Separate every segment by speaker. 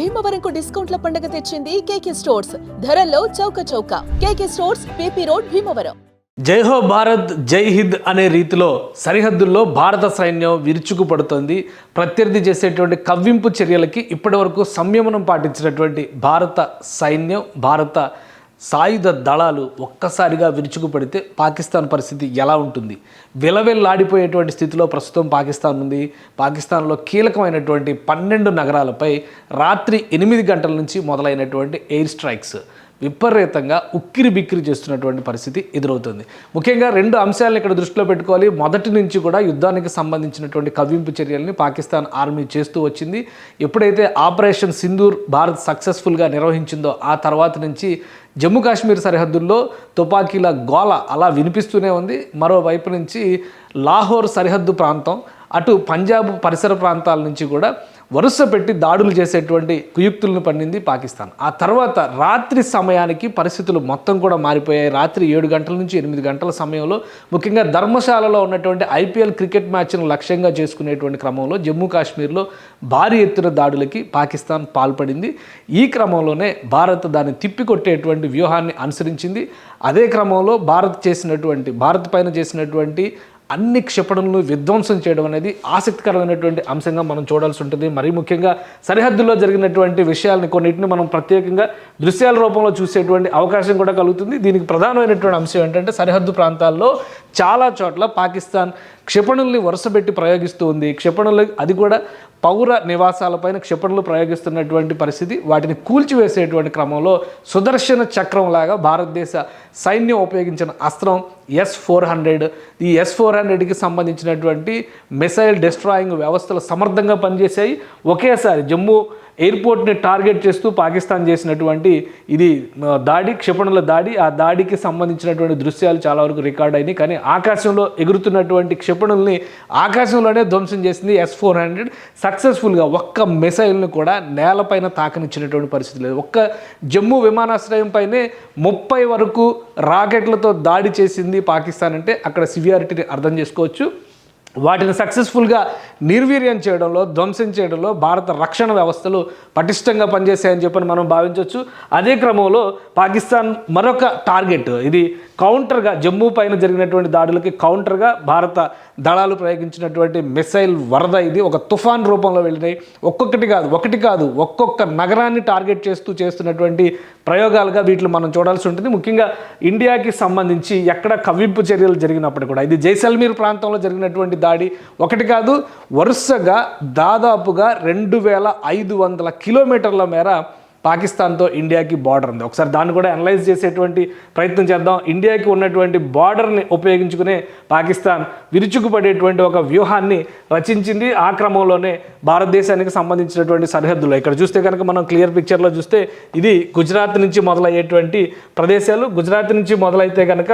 Speaker 1: భీమవరంకు డిస్కౌంట్ల పండుగ తెచ్చింది కేకే స్టోర్స్. ధరల్లో చౌక చౌక. కేకే స్టోర్స్, పీపీ రోడ్, భీమవరం.
Speaker 2: జై హో భారత్, జై హింద్ అనే రీతిలో సరిహద్దుల్లో భారత సైన్యం విరుచుకుపడుతోంది. ప్రత్యర్థి చేసేటువంటి కవ్వింపు చర్యలకి ఇప్పటివరకు సంయమనం పాటించినటువంటి భారత సైన్యం, భారత సాయుధ దళాలు ఒక్కసారిగా విరుచుకుపడితే పాకిస్తాన్ పరిస్థితి ఎలా ఉంటుంది? విలవెల్లాడిపోయేటువంటి స్థితిలో ప్రస్తుతం పాకిస్తాన్ ఉంది. పాకిస్తాన్లో కీలకమైనటువంటి 12 నగరాలపై రాత్రి 8 గంటల నుంచి మొదలైనటువంటి ఎయిర్ స్ట్రైక్స్ విపరీతంగా ఉక్కిరి బిక్కిరి చేస్తున్నటువంటి పరిస్థితి ఎదురవుతుంది. ముఖ్యంగా 2 అంశాలను ఇక్కడ దృష్టిలో పెట్టుకోవాలి. మొదటి నుంచి కూడా యుద్ధానికి సంబంధించినటువంటి కవ్వింపు చర్యల్ని పాకిస్తాన్ ఆర్మీ చేస్తూ వచ్చింది. ఎప్పుడైతే ఆపరేషన్ సింధూర్ భారత్ సక్సెస్ఫుల్గా నిర్వహించిందో ఆ తర్వాత నుంచి జమ్మూ కాశ్మీర్ సరిహద్దుల్లో తుపాకీల గోల అలా వినిపిస్తూనే ఉంది. మరోవైపు నుంచి లాహోర్ సరిహద్దు ప్రాంతం, అటు పంజాబ్ పరిసర ప్రాంతాల నుంచి కూడా వరుస పెట్టి దాడులు చేసేటువంటి కుయుక్తులను పన్నింది పాకిస్తాన్. ఆ తర్వాత రాత్రి సమయానికి పరిస్థితులు మొత్తం కూడా మారిపోయాయి. రాత్రి 7 గంటల నుంచి 8 గంటల సమయంలో ముఖ్యంగా ధర్మశాలలో ఉన్నటువంటి ఐపీఎల్ క్రికెట్ మ్యాచ్ను లక్ష్యంగా చేసుకునేటువంటి క్రమంలో జమ్మూ కాశ్మీర్లో భారీ ఎత్తున దాడులకి పాకిస్తాన్ పాల్పడింది. ఈ క్రమంలోనే భారత్ దాన్ని తిప్పికొట్టేటువంటి వ్యూహాన్ని అనుసరించింది. అదే క్రమంలో భారత్ పైన చేసినటువంటి అన్ని క్షిపణులను విధ్వంసం చేయడం అనేది ఆసక్తికరమైనటువంటి అంశంగా మనం చూడాల్సి ఉంటుంది. మరీ ముఖ్యంగా సరిహద్దుల్లో జరిగినటువంటి విషయాలని కొన్నిటిని మనం ప్రత్యేకంగా దృశ్యాల రూపంలో చూసేటువంటి అవకాశం కూడా కలుగుతుంది. దీనికి ప్రధానమైనటువంటి అంశం ఏంటంటే సరిహద్దు ప్రాంతాల్లో చాలా చోట్ల పాకిస్తాన్ క్షిపణుల్ని వరుసపెట్టి ప్రయోగిస్తూ ఉంది. క్షిపణులు అది కూడా పౌర నివాసాలపైన క్షిపణులు ప్రయోగిస్తున్నటువంటి పరిస్థితి. వాటిని కూల్చివేసేటువంటి క్రమంలో సుదర్శన చక్రంలాగా భారతదేశ సైన్యం ఉపయోగించిన అస్త్రం S-400. ఈ S-400కి సంబంధించినటువంటి మిసైల్ డిస్ట్రాయింగ్ వ్యవస్థలు సమర్థంగా పనిచేశాయి. ఒకేసారి జమ్మూ ఎయిర్పోర్ట్ని టార్గెట్ చేస్తూ పాకిస్తాన్ చేసినటువంటి ఇది దాడి, క్షిపణుల దాడి, ఆ దాడికి సంబంధించినటువంటి దృశ్యాలు చాలా వరకు రికార్డ్ అయినాయి. కానీ ఆకాశంలో ఎగురుతున్నటువంటి క్షిపణుల్ని ఆకాశంలోనే ధ్వంసం చేసింది S-400 సక్సెస్ఫుల్గా. ఒక్క మిసైల్ని కూడా నేలపైన తాకనిచ్చినటువంటి పరిస్థితి లేదు. ఒక్క జమ్మూ విమానాశ్రయం పైనే 30 వరకు రాకెట్లతో దాడి చేసింది పాకిస్తాన్ అంటే అక్కడ సివియారిటీని అర్థం చేసుకోవచ్చు. వాటిని సక్సెస్ఫుల్గా నిర్వీర్యం చేయడంలో, ధ్వంసం చేయడంలో భారత రక్షణ వ్యవస్థలు పటిష్టంగా పనిచేశాయని చెప్పని మనం భావించవచ్చు. అదే క్రమంలో పాకిస్తాన్ మరొక టార్గెట్, ఇది కౌంటర్గా జమ్మూ పైన జరిగినటువంటి దాడులకి కౌంటర్గా భారత దళాలు ప్రయోగించినటువంటి మిసైల్ వరద. ఇది ఒక తుఫాన్ రూపంలో వెళ్ళినాయి. ఒకటి కాదు ఒక్కొక్క నగరాన్ని టార్గెట్ చేస్తున్నటువంటి ప్రయోగాలుగా వీటిని మనం చూడాల్సి ఉంటుంది. ముఖ్యంగా ఇండియాకి సంబంధించి ఎక్కడ కవ్వింపు చర్యలు జరిగినప్పుడు కూడా ఇది జైసల్మీర్ ప్రాంతంలో జరిగినటువంటి దాడి ఒకటి కాదు, వరుసగా దాదాపుగా 2500 కిలోమీటర్ల మేర పాకిస్తాన్తో ఇండియాకి బార్డర్ ఉంది. ఒకసారి దాన్ని కూడా అనలైజ్ చేసేటువంటి ప్రయత్నం చేద్దాం. ఇండియాకి ఉన్నటువంటి బార్డర్ని ఉపయోగించుకునే పాకిస్తాన్ విరుచుకుపడేటువంటి ఒక వ్యూహాన్ని రచించింది. ఆ క్రమంలోనే భారతదేశానికి సంబంధించినటువంటి సరిహద్దులో ఇక్కడ చూస్తే కనుక మనం క్లియర్ పిక్చర్లో చూస్తే ఇది గుజరాత్ నుంచి మొదలయ్యేటువంటి ప్రదేశాలు. గుజరాత్ నుంచి మొదలైతే కనుక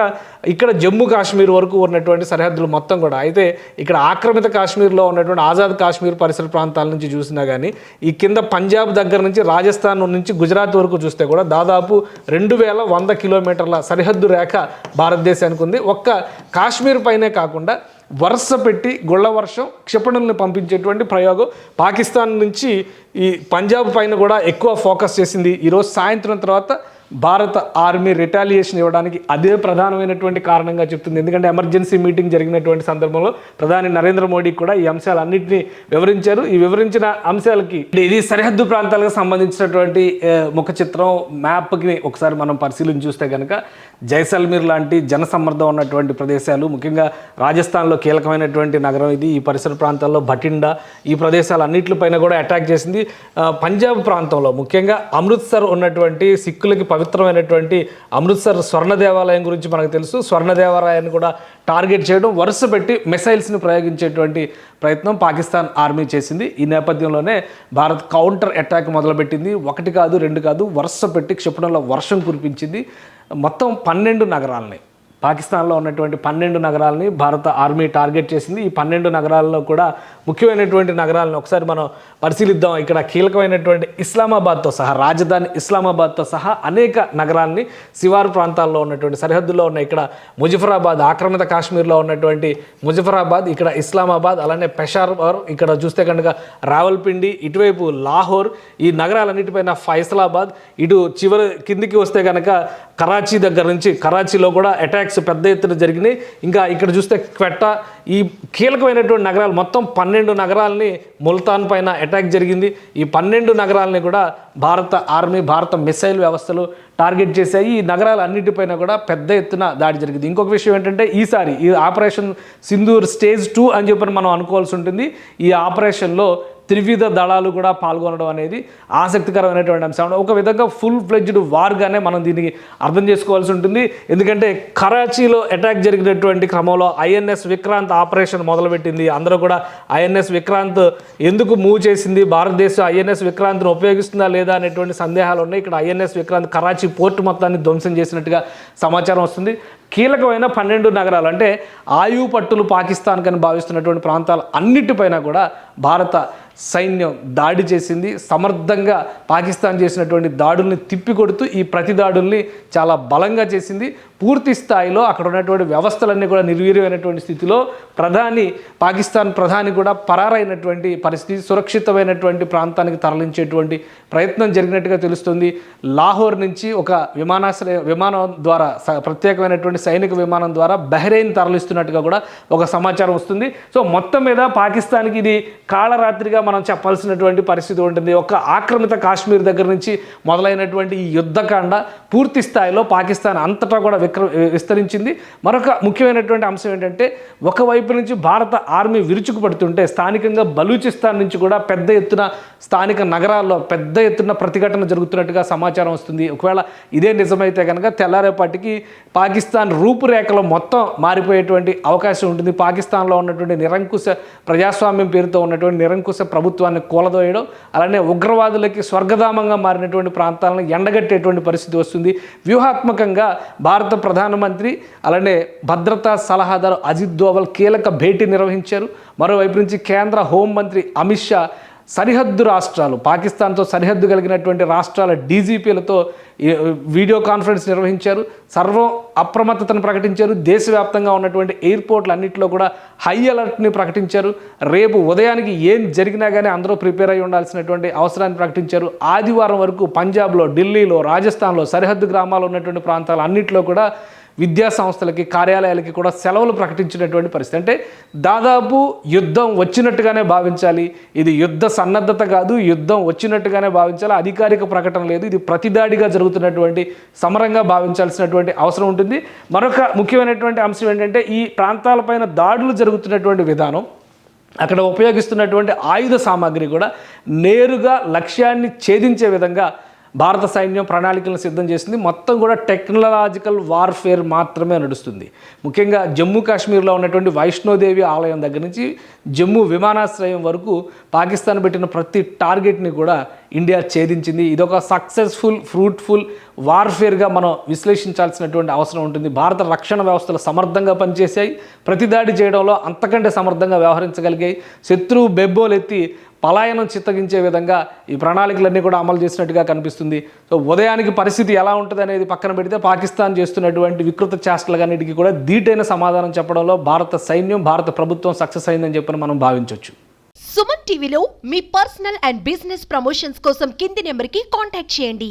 Speaker 2: ఇక్కడ జమ్మూ కాశ్మీర్ వరకు ఉన్నటువంటి సరిహద్దులు మొత్తం కూడా. అయితే ఇక్కడ ఆక్రమిత కాశ్మీర్లో ఉన్నటువంటి ఆజాద్ కాశ్మీర్ పరిసర ప్రాంతాల నుంచి చూసినా కానీ ఈ కింద పంజాబ్ దగ్గర నుంచి రాజస్థాన్ నుంచి గుజరాత్ వరకు చూస్తే కూడా దాదాపు 2100 కిలోమీటర్ల సరిహద్దు రేఖ భారతదేశానికి ఉంది. ఒక్క కాశ్మీర్ పైనే కాకుండా వరుస పెట్టి గుళ్ళ వర్షం క్షిపణుల్ని పంపించేటువంటి ప్రయోగం పాకిస్తాన్ నుంచి ఈ పంజాబ్ పైన కూడా ఎక్కువ ఫోకస్ చేసింది. ఈరోజు సాయంత్రం తర్వాత భారత ఆర్మీ రిటాలియేషన్ ఇవ్వడానికి అదే ప్రధానమైనటువంటి కారణంగా చెప్తుంది. ఎందుకంటే ఎమర్జెన్సీ మీటింగ్ జరిగినటువంటి సందర్భంలో ప్రధాని నరేంద్ర మోడీ కూడా ఈ అంశాలన్నింటినీ వివరించారు. ఈ వివరించిన అంశాలకి ఇది సరిహద్దు ప్రాంతాలకు సంబంధించినటువంటి ముఖ చిత్రం మ్యాప్కి ఒకసారి మనం పరిశీలించి చూస్తే కనుక జైసల్మీర్ లాంటి జనసమ్మర్దం ఉన్నటువంటి ప్రదేశాలు, ముఖ్యంగా రాజస్థాన్లో కీలకమైనటువంటి నగరం ఇది. ఈ పరిసర ప్రాంతాల్లో భటిండా, ఈ ప్రదేశాలన్నింటిపైన కూడా అటాక్ చేసింది. పంజాబ్ ప్రాంతంలో ముఖ్యంగా అమృత్సర్ ఉన్నటువంటి సిక్కులకి పవిత్రమైనటువంటి అమృత్సర్ స్వర్ణ దేవాలయం గురించి మనకు తెలుసు. స్వర్ణ దేవాలయాన్ని కూడా టార్గెట్ చేయడం, వరుస పెట్టి మిసైల్స్ని ప్రయోగించేటువంటి ప్రయత్నం పాకిస్తాన్ ఆర్మీ చేసింది. ఈ నేపథ్యంలోనే భారత్ కౌంటర్ అటాక్ మొదలుపెట్టింది. 1 కాదు 2 కాదు వరుస పెట్టి క్షిపణుల వర్షం కురిపించింది. మొత్తం 12 నగరాలని పాకిస్తాన్లో ఉన్నటువంటి 12 నగరాలని భారత ఆర్మీ టార్గెట్ చేసింది. ఈ 12 నగరాల్లో కూడా ముఖ్యమైనటువంటి నగరాలను ఒకసారి మనం పరిశీలిద్దాం. ఇక్కడ కీలకమైనటువంటి ఇస్లామాబాద్తో సహా, రాజధాని ఇస్లామాబాద్తో సహా అనేక నగరాలని శివారు ప్రాంతాల్లో ఉన్నటువంటి సరిహద్దుల్లో ఉన్న ఇక్కడ ముజఫరాబాద్, ఆక్రమిత కాశ్మీర్లో ఉన్నటువంటి ముజఫరాబాద్, ఇక్కడ ఇస్లామాబాద్, అలానే పెషావర్, ఇక్కడ చూస్తే కనుక రావల్పిండి, ఇటువైపు లాహోర్, ఈ నగరాలన్నిటిపైన ఫైసలాబాద్, ఇటు చివరి కిందికి వస్తే కనుక కరాచీ దగ్గర నుంచి, కరాచీలో కూడా అటాక్స్ పెద్ద ఎత్తున జరిగినాయి. ఇంకా ఇక్కడ చూస్తే క్వెట్టా, ఈ కీలకమైనటువంటి నగరాలు మొత్తం 12 నగరాలని ముల్తాన్ పైన అటాక్ జరిగింది. ఈ 12 నగరాలని కూడా భారత ఆర్మీ, భారత మిసైల్ వ్యవస్థలు టార్గెట్ చేశాయి. ఈ నగరాలన్నిటిపైన కూడా పెద్ద ఎత్తున దాడి జరిగింది. ఇంకొక విషయం ఏంటంటే ఈసారి ఈ ఆపరేషన్ సింధూర్ స్టేజ్ 2 అని చెప్పి మనం అనుకోవాల్సి ఉంటుంది. ఈ ఆపరేషన్లో త్రివిధ దళాలు కూడా పాల్గొనడం అనేది ఆసక్తికరమైనటువంటి అంశం. ఒక విధంగా ఫుల్ ఫ్లెడ్జ్డ్ వార్గానే మనం దీనికి అర్థం చేసుకోవాల్సి ఉంటుంది. ఎందుకంటే కరాచీలో అటాక్ జరిగినటువంటి క్రమంలో ఐఎన్ఎస్ విక్రాంత్ ఆపరేషన్ మొదలుపెట్టింది. అందరూ కూడా ఐఎన్ఎస్ విక్రాంత్ ఎందుకు మూవ్ చేసింది, భారతదేశం ఐఎన్ఎస్ విక్రాంత్ను ఉపయోగిస్తుందా లేదా అనేటువంటి సందేహాలు ఉన్నాయి. ఇక్కడ ఐఎన్ఎస్ విక్రాంత్ కరాచీ పోర్టు మొత్తాన్ని ధ్వంసం చేసినట్టుగా సమాచారం వస్తుంది. కీలకమైన 12 నగరాలు అంటే ఆయువు పట్టులు పాకిస్తాన్ కని భావిస్తున్నటువంటి ప్రాంతాలు అన్నిటిపైన కూడా భారత సైన్యం దాడి చేసింది. సమర్థంగా పాకిస్తాన్ చేసినటువంటి దాడుల్ని తిప్పికొడుతూ ఈ ప్రతి దాడుల్ని చాలా బలంగా చేసింది. పూర్తి స్థాయిలో అక్కడ ఉన్నటువంటి వ్యవస్థలన్నీ కూడా నిర్వీర్యమైనటువంటి స్థితిలో పాకిస్తాన్ ప్రధాని కూడా పరారైనటువంటి పరిస్థితి, సురక్షితమైనటువంటి ప్రాంతానికి తరలించేటువంటి ప్రయత్నం జరిగినట్టుగా తెలుస్తుంది. లాహోర్ నుంచి ఒక విమానం ద్వారా, ప్రత్యేకమైనటువంటి సైనిక విమానం ద్వారా బహ్రెయిన్ తరలిస్తున్నట్టుగా కూడా ఒక సమాచారం వస్తుంది. సో మొత్తం మీద పాకిస్తాన్కి ఇది కాళరాత్రిగా మనం చెప్పాల్సినటువంటి పరిస్థితి ఉంటుంది. ఒక ఆక్రమిత కాశ్మీర్ దగ్గర నుంచి మొదలైనటువంటి ఈ యుద్ధకాండ పూర్తి స్థాయిలో పాకిస్తాన్ అంతటా కూడా విస్తరించింది. మరొక ముఖ్యమైనటువంటి అంశం ఏంటంటే ఒకవైపు నుంచి భారత ఆర్మీ విరుచుకుపడుతుంటే స్థానికంగా బలూచిస్తాన్ నుంచి కూడా పెద్ద ఎత్తున స్థానిక నగరాల్లో పెద్ద ఎత్తున ప్రతిఘటన జరుగుతున్నట్టుగా సమాచారం వస్తుంది. ఒకవేళ ఇదే నిజమైతే కనుక తెల్లారేపాటికి పాకిస్తాన్ రూపురేఖలో మొత్తం మారిపోయేటువంటి అవకాశం ఉంటుంది. పాకిస్తాన్లో ఉన్నటువంటి నిరంకుశ ప్రజాస్వామ్యం పేరుతో ఉన్నటువంటి నిరంకుశ ప్రభుత్వాన్ని కూలదోయడం, అలానే ఉగ్రవాదులకి స్వర్గధామంగా మారినటువంటి ప్రాంతాలను ఎండగట్టేటువంటి పరిస్థితి వస్తుంది. వ్యూహాత్మకంగా భారత ప్రధానమంత్రి అలానే భద్రతా సలహాదారు అజిత్ దోవల్ కీలక భేటీ నిర్వహించారు. మరోవైపు నుంచి కేంద్ర హోంమంత్రి అమిత్ షా సరిహద్దు రాష్ట్రాలు, పాకిస్తాన్తో సరిహద్దు కలిగినటువంటి రాష్ట్రాల డీజీపీలతో వీడియో కాన్ఫరెన్స్ నిర్వహించారు. సర్వం అప్రమత్తతను ప్రకటించారు. దేశవ్యాప్తంగా ఉన్నటువంటి ఎయిర్పోర్ట్లు అన్నింటిలో కూడా హై అలర్ట్ని ప్రకటించారు. రేపు ఉదయానికి ఏం జరిగినా కానీ అందరూ ప్రిపేర్ అయి ఉండాల్సినటువంటి అవసరాన్ని ప్రకటించారు. ఆదివారం వరకు పంజాబ్లో, ఢిల్లీలో, రాజస్థాన్లో, సరిహద్దు గ్రామాలు ఉన్నటువంటి ప్రాంతాలు అన్నింటిలో కూడా విద్యా సంస్థలకి, కార్యాలయాలకి కూడా సెలవులు ప్రకటించినటువంటి పరిస్థితి. అంటే దాదాపు యుద్ధం వచ్చినట్టుగానే భావించాలి. ఇది యుద్ధ సన్నద్ధత కాదు, యుద్ధం వచ్చినట్టుగానే భావించాలి. అధికారిక ప్రకటన లేదు. ఇది ప్రతిదాడిగా జరుగుతున్నటువంటి సమరంగా భావించాల్సినటువంటి అవసరం ఉంటుంది. మరొక ముఖ్యమైనటువంటి అంశం ఏంటంటే ఈ ప్రాంతాలపైన దాడులు జరుగుతున్నటువంటి విధానం, అక్కడ ఉపయోగిస్తున్నటువంటి ఆయుధ సామాగ్రి కూడా నేరుగా లక్ష్యాన్ని ఛేదించే విధంగా భారత సైన్యం ప్రణాళికలను సిద్ధం చేసింది. మొత్తం కూడా టెక్నాలజికల్ వార్ఫేర్ మాత్రమే నడుస్తుంది. ముఖ్యంగా జమ్మూ కాశ్మీర్లో ఉన్నటువంటి వైష్ణోదేవి ఆలయం దగ్గర నుంచి జమ్మూ విమానాశ్రయం వరకు పాకిస్తాన్ పెట్టిన ప్రతి టార్గెట్ని కూడా ఇండియా ఛేదించింది. ఇదొక సక్సెస్ఫుల్, ఫ్రూట్ఫుల్ వార్ఫేర్గా మనం విశ్లేషించాల్సినటువంటి అవసరం ఉంటుంది. భారత రక్షణ వ్యవస్థలు సమర్థంగా పనిచేశాయి. ప్రతిదాడి చేయడంలో అంతకంటే సమర్థంగా వ్యవహరించగలిగాయి. శత్రువు బెబ్బోలెత్తి పలాయనం చిత్తగించే విధంగా ఈ ప్రణాళికలన్నీ కూడా అమలు చేసినట్టుగా కనిపిస్తుంది. సో ఉదయానికి పరిస్థితి ఎలా ఉంటుంది అనేది పక్కన పెడితే పాకిస్తాన్ చేస్తున్నటువంటి వికృత చేష్టలన్నిటికీ కూడా ధీటైన సమాధానం చెప్పడంలో భారత సైన్యం, భారత ప్రభుత్వం సక్సెస్ అయిందని చెప్పని మనం భావించవచ్చు.
Speaker 3: సుమన్ టీవీలో మీ పర్సనల్ అండ్ బిజినెస్ ప్రమోషన్స్ కోసం కింది నెంబర్కి కాంటాక్ట్ చేయండి.